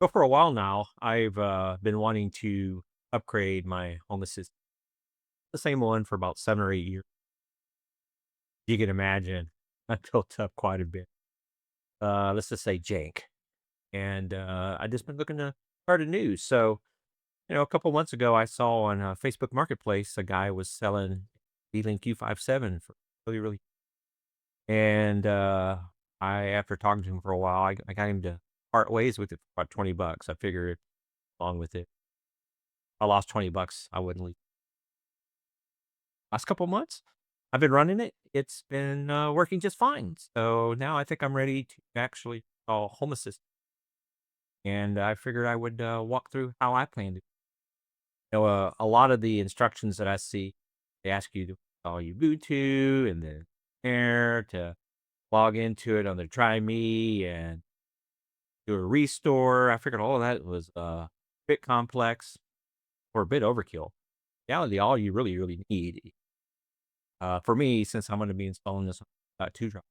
So for a while now, I've been wanting to upgrade my home assistant. The same one for about 7 or 8 years. You can imagine, I built up quite a bit. Let's just say jank, and I just been looking to start a new. So a couple months ago, I saw on Facebook Marketplace a guy was selling Beelink U57 for really, really, and I after talking to him for a while, I got him to part ways with it for about $20. I figured along with it, I lost $20. I wouldn't leave. Last couple months, I've been running it. It's been, working just fine. So now I think I'm ready to actually call Home Assistant, and I figured I would, walk through how I plan to. A lot of the instructions that I see, they ask you to install Ubuntu and then Air to log into it on the Try Me and do a restore. I figured all of that was, a bit complex or a bit overkill. Reality, all you really, really need, for me, since I'm gonna be installing this on 2 drive.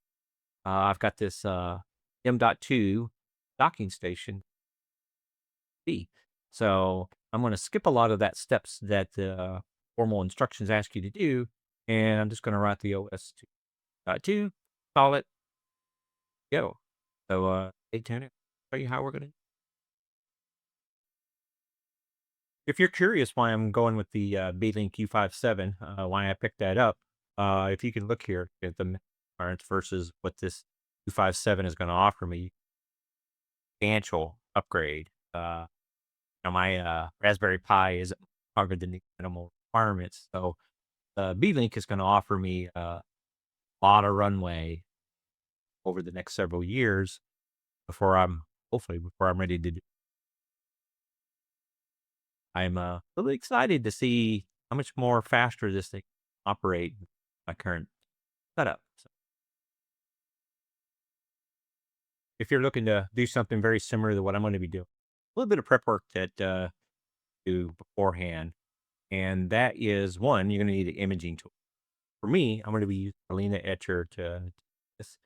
I've got this M.2 docking station B. So I'm going to skip a lot of that steps that the formal instructions ask you to do, and I'm just going to write the OS2.2, call it, go. So stay tuned. Show you how we're going to. If you're curious why I'm going with the Beelink U57, why I picked that up, if you can look here at the parents versus what this U57 is going to offer me, substantial upgrade. My Raspberry Pi is covered the minimal requirements, so B-Link is going to offer me a lot of runway over the next several years before I'm hopefully before I'm ready to do. I'm really excited to see how much more faster this thing operate with my current setup. So if you're looking to do something very similar to what I'm going to be doing, a little bit of prep work that do beforehand, and that is one, you're going to need an imaging tool. For me, I'm gonna be using Alina Etcher to do this,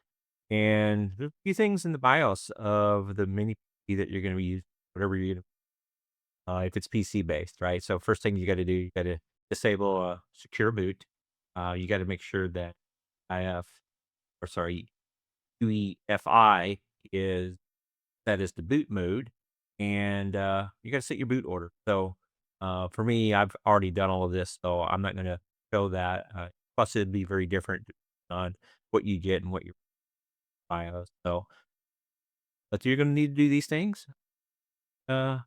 and there's a few things in the BIOS of the mini PC that you're gonna be using, whatever you if it's PC based, right? So first thing you gotta do, you gotta disable a secure boot. You gotta make sure that IF or sorry, UEFI is that is the boot mode, and you gotta set your boot order. So for me, I've already done all of this, so I'm not gonna show that. Plus, it'd be very different on what you get and what your BIOS. So, but you're gonna need to do these things. Uh,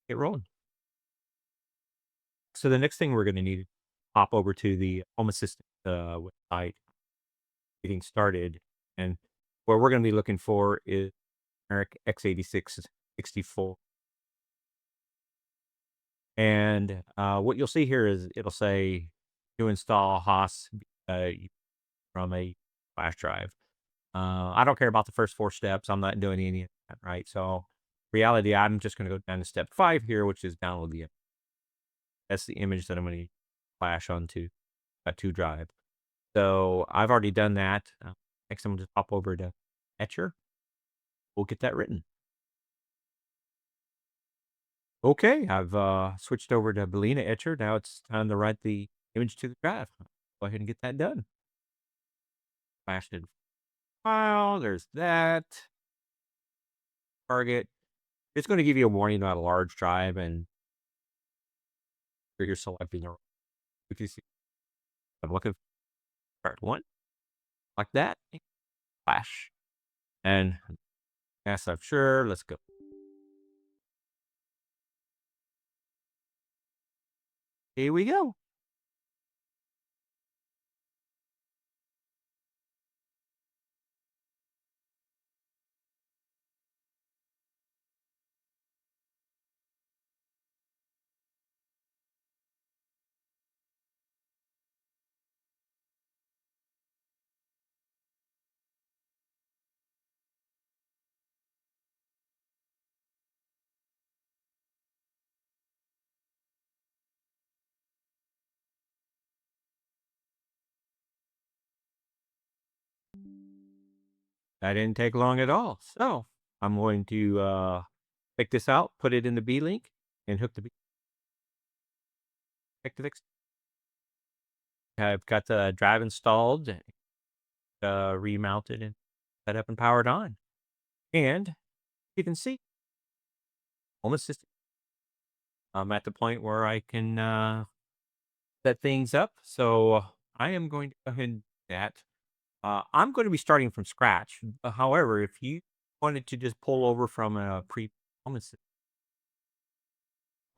get rolling. So the next thing we're gonna need to hop over to the Home Assistant website, getting started, and what we're gonna be looking for is generic x86 64. And what you'll see here is it'll say to install HOS uh, from a flash drive. I don't care about the first 4 steps. I'm not doing any of that, right? So, reality, I'm just going to go down to step 5 here, which is download the image. That's the image that I'm going to flash onto a 2 drive. So, I've already done that. Next, I'm going to just hop over to Etcher. We'll get that written. Okay, I've switched over to Belina Etcher. Now it's time to write the image to the drive. Go ahead and get that done. Flash in file. There's that. Target. It's going to give you a warning about a large drive and you're selecting a if you see I'm looking for part one like that. Flash. And yes, I'm sure. Let's go. Here we go. That didn't take long at all. So I'm going to Take this out, put it in the Beelink, and hook the Beelink. I've got the drive installed, remounted, and set up and powered on. And you can see, Home Assistant. I'm at the point where I can set things up. So I am going to go ahead and do that. I'm going to be starting from scratch. However, if you wanted to just pull over from a Home Assistant,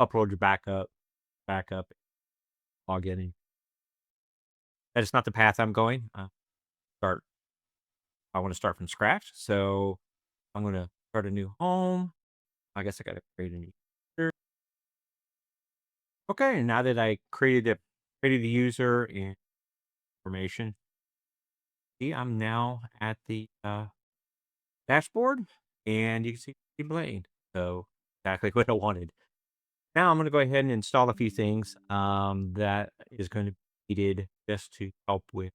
upload your backup, log in. And that is not the path I'm going. Start. I want to start from scratch. So I'm going to start a new home. I guess I got to create a new user. Okay, now that I created the user and information, see, I'm now at the dashboard, and you can see Blade. So exactly what I wanted. Now I'm going to go ahead and install a few things that is going to be needed just to help with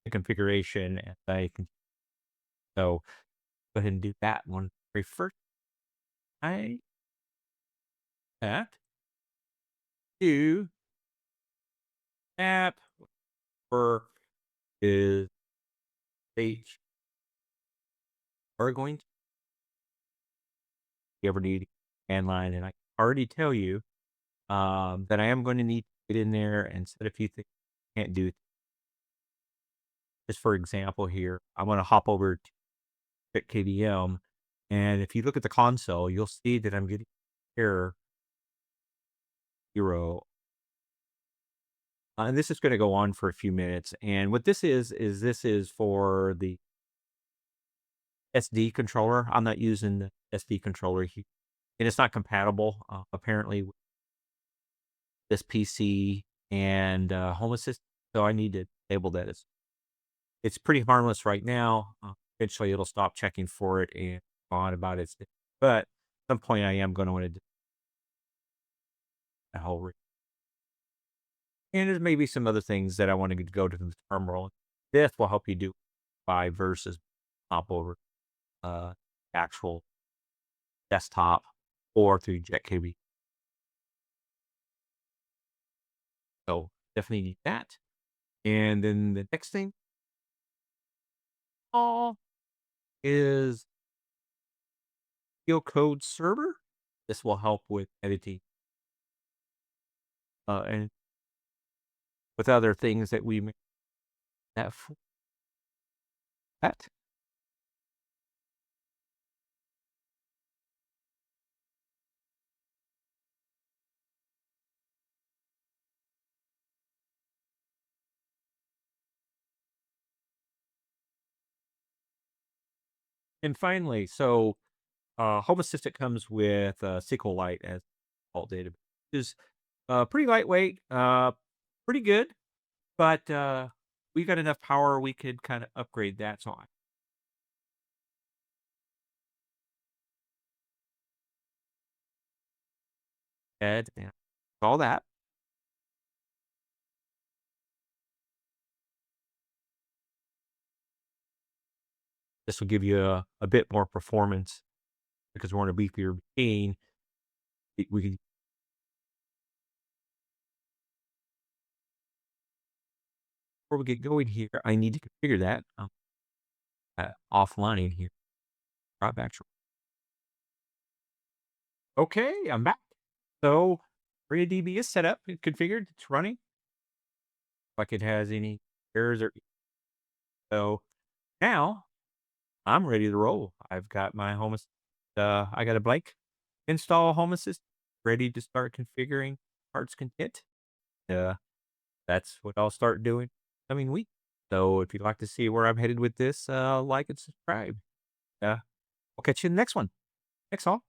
the configuration as I can. So go ahead and do that one very first. I that do app for is H. We're going to ever need command line, and I can already tell you that I am going to need to get in there and set a few things I can't do. Just for example, here I'm going to hop over to check KVM, and if you look at the console, you'll see that I'm getting error 0. And this is going to go on for a few minutes. And what this is this is for the SD controller. I'm not using the SD controller here, and it's not compatible apparently with this PC and Home Assistant. So I need to enable that. It's pretty harmless right now. Eventually, it'll stop checking for it and go on about it. But at some point, I am going to want to do a whole. And there's maybe some other things that I want to go to the terminal. This will help you do by versus hop over actual desktop or through JetKB. So definitely need that. And then the next thing all is code server. This will help with editing and with other things that we make that for that. And finally, so Home Assistant comes with SQLite as default database. Is pretty lightweight, pretty good, but we got enough power we could kind of upgrade that. So I add and all that. This will give you a bit more performance because we're on a beefier machine. We can before we get going here. I need to configure that offline here. Right back. Okay, I'm back. So MariaDB is set up, and configured, it's running. Like it has any errors or so. Now I'm ready to roll. I've got my Home Assistant. I got a blank install Home Assistant ready to start configuring parts can hit. Uh, that's what I'll start doing coming week. So if you'd like to see where I'm headed with this, like and subscribe. We'll catch you in the next one. Thanks all.